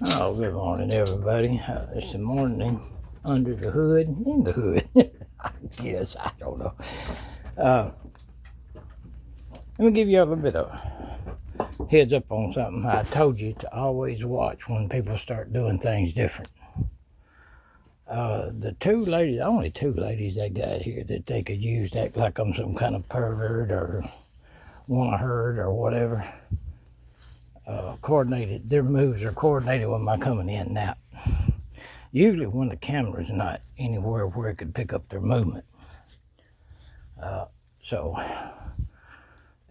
Oh, good morning, everybody. It's the morning under the hood, in the hood. Yes, I don't know. Uh, Let me give you a little bit of heads up on something. I told you to always watch when people start doing things different. The only two ladies they got here that they could use to act like I'm some kind of pervert or want to hurt or whatever. Coordinated, their moves are coordinated with my coming in and out. Usually when the camera's not anywhere where it could pick up their movement. So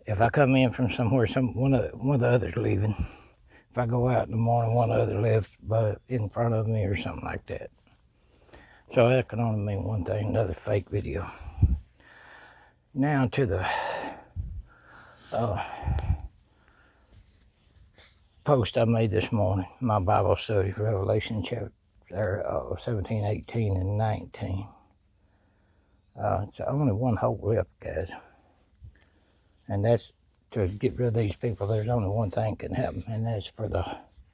if I come in from somewhere, one of the others leaving. If I go out in the morning, one of the other lives in front of me or something like that. So that can only mean one thing, another fake video. Now to the post I made this morning, my Bible study, Revelation chapter 17, 18, and 19. It's only one hope left, guys. And that's to get rid of these people. There's only one thing can happen, and that's for the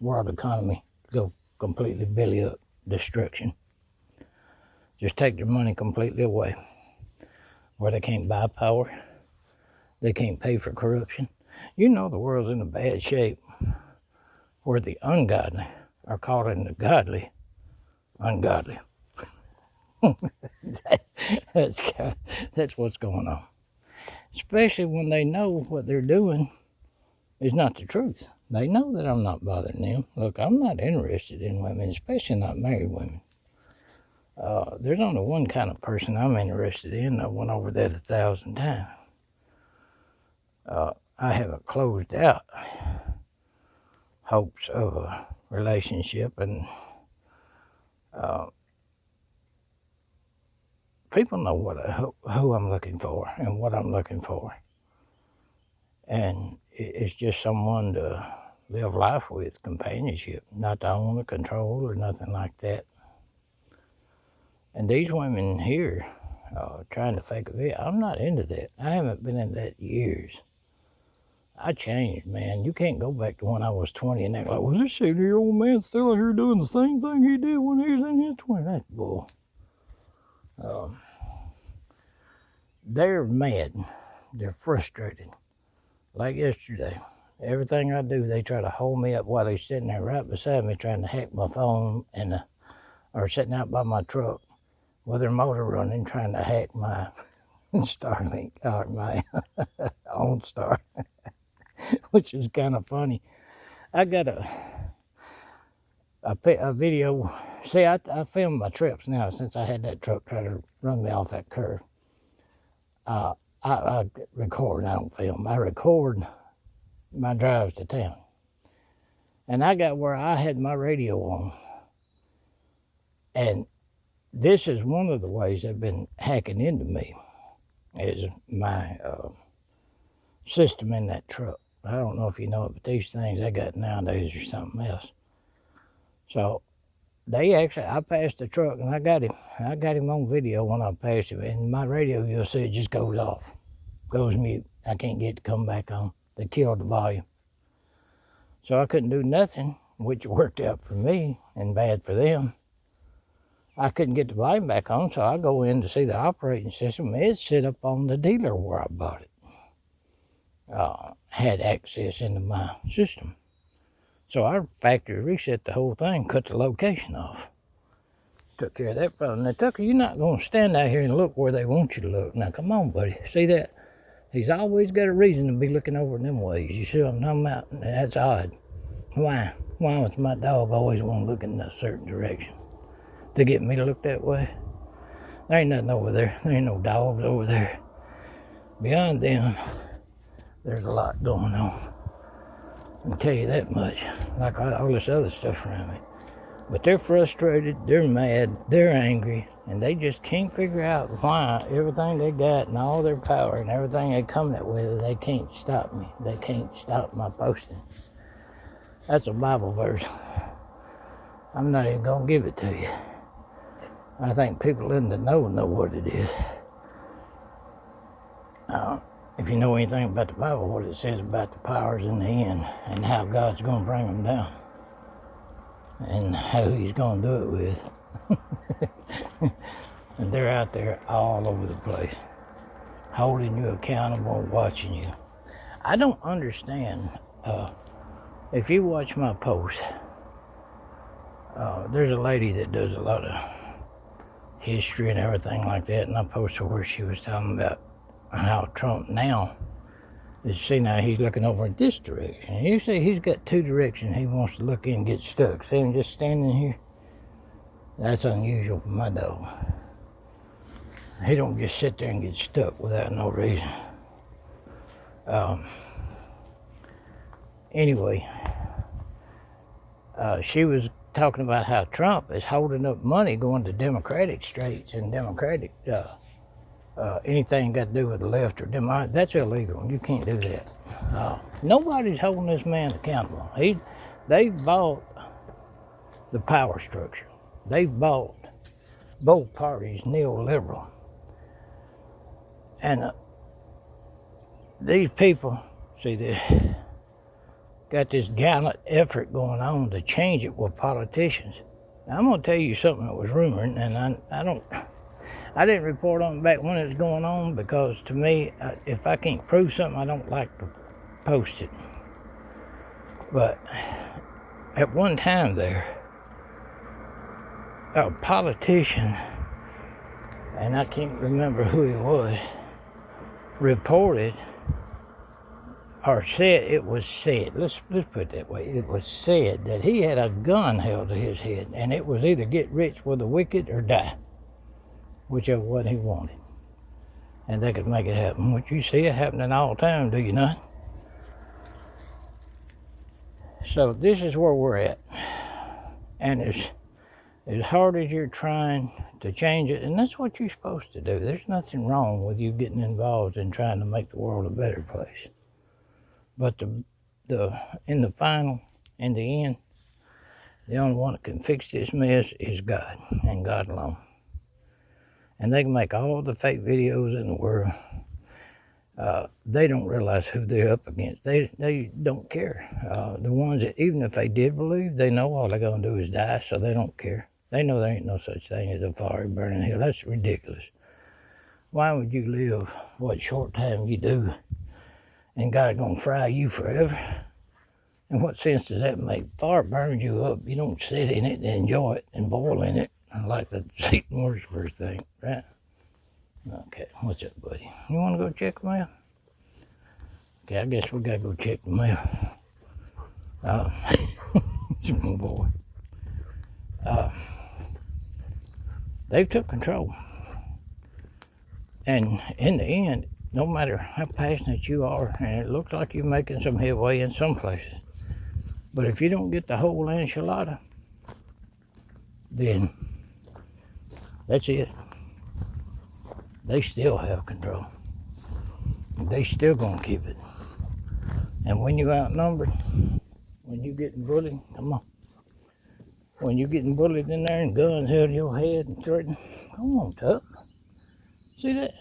world economy to go completely belly up, destruction. Just take their money completely away, where they can't buy power, they can't pay for corruption. You know the world's in a bad shape, where the ungodly are calling the godly ungodly. That's what's going on. Especially when they know what they're doing is not the truth. They know that I'm not bothering them. Look, I'm not interested in women, especially not married women. There's only one kind of person I'm interested in. I went over that 1,000 times. I haven't closed out hopes of a relationship, and people know who I'm looking for and what I'm looking for. And it's just someone to live life with, companionship, not to own or control or nothing like that. And these women here trying to fake a bit, I'm not into that. I haven't been in that years. I changed, man. You can't go back to when I was 20 and act like, well, this 70-year-old man still out here doing the same thing he did when he was in his 20s. That's bull. They're mad. They're frustrated. Like yesterday, everything I do, they try to hold me up while they're sitting there right beside me trying to hack my phone or sitting out by my truck with their motor running, trying to hack my Starlink or my OnStar, which is kind of funny. I got a video. See, I film my trips now since I had that truck try to run me off that curve. I record, I don't film. I record my drives to town. And I got where I had my radio on. And this is one of the ways they've been hacking into me, is my system in that truck. I don't know if you know it, but these things I got nowadays are something else. So I passed the truck and I got him on video when I passed him. And my radio, you'll see it just goes off, goes mute. I can't get it to come back on. They killed the volume. So I couldn't do nothing, which worked out for me and bad for them. I couldn't get the volume back on, so I go in to see the operating system. It's set up on the dealer where I bought it. Had access into my system. So I factory reset the whole thing, cut the location off. Took care of that problem. Now, Tucker, you're not going to stand out here and look where they want you to look. Now, come on, buddy. See that? He's always got a reason to be looking over them ways. You see what I'm talking about? That's odd. Why? Why does my dog always want to look in a certain direction? To get me to look that way? There ain't nothing over there. There ain't no dogs over there. Beyond them, there's a lot going on. I can tell you that much. Like all this other stuff around me. But they're frustrated, they're mad, they're angry, and they just can't figure out why everything they got and all their power and everything they come up with, they can't stop me. They can't stop my posting. That's a Bible verse. I'm not even going to give it to you. I think people in the know what it is. If you know anything about the Bible, what it says about the powers in the end and how God's going to bring them down. and who he's going to do it with. And they're out there all over the place, holding you accountable, watching you. I don't understand. If you watch my posts, there's a lady that does a lot of history and everything like that, and I posted where she was talking about how Trump now, now he's looking over in this direction. And you see he's got two directions he wants to look in and get stuck. See him just standing here? That's unusual for my dog. He don't just sit there and get stuck without no reason. Anyway, she was talking about how Trump is holding up money going to Democratic states and Democratic, anything got to do with the left or Democrat. That's illegal. You can't do that. Nobody's holding this man accountable. They bought the power structure. They bought both parties neoliberal. And these people, see, they got this gallant effort going on to change it with politicians. Now, I'm going to tell you something that was rumored, and I didn't report on it back when it was going on, because to me, if I can't prove something, I don't like to post it. But at one time there, a politician, and I can't remember who he was, reported or said, it was said, let's put it that way, it was said that he had a gun held to his head, and it was either get rich with the wicked or die, whichever one he wanted, and they could make it happen. Which you see it happening all the time, do you not? So this is where we're at, and as hard as you're trying to change it, and that's what you're supposed to do. There's nothing wrong with you getting involved in trying to make the world a better place. But in the end, the only one that can fix this mess is God, and God alone. And they can make all the fake videos in the world. They don't realize who they're up against. They don't care. The ones that, even if they did believe, they know all they're going to do is die, so they don't care. They know there ain't no such thing as a fire burning hell. That's ridiculous. Why would you live what short time you do, and God's going to fry you forever? And what sense does that make? Fire burns you up. You don't sit in it and enjoy it and boil in it like the Satan worshippers thing, right? Okay, what's up, buddy? You want to go check the mail? Okay, I guess we got to go check the mail. It's my boy. They've took control. And in the end, no matter how passionate you are, and it looks like you're making some headway in some places, but if you don't get the whole enchilada, then that's it. They still have control. They still gonna keep it. And when you're outnumbered, when you're getting bullied, come on. When you're getting bullied in there and guns held to your head and threatened, come on, Tuck. See that?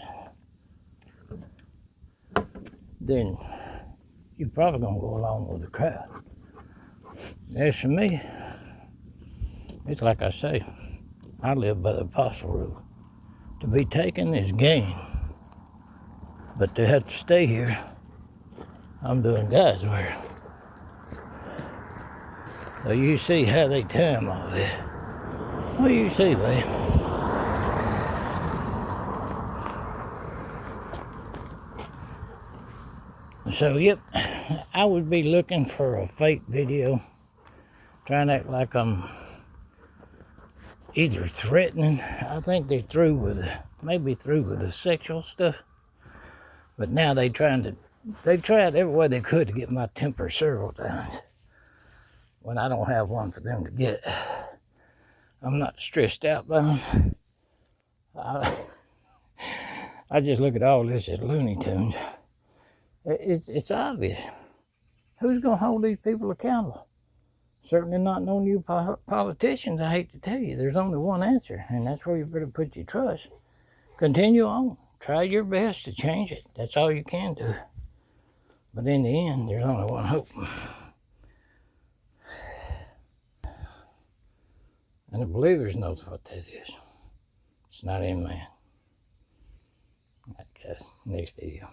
Then you're probably gonna go along with the crowd. As for me, it's like I say, I live by the apostle rule. To be taken is gain. But to have to stay here, I'm doing God's work. So you see how they time all this. What do you see, babe? So, yep, I would be looking for a fake video, trying to act like I'm either threatening. I think they're through with it, maybe through with the sexual stuff. But now they've tried every way they could to get my temper several times when I don't have one for them to get. I'm not stressed out by them. I just look at all this as Looney Tunes. It's obvious. Who's going to hold these people accountable? Certainly not no new politicians. I hate to tell you, there's only one answer, and that's where you better put your trust. Continue on. Try your best to change it. That's all you can do. But in the end, there's only one hope. And the believers knows what that is. It's not in man. All right, guys. Next video.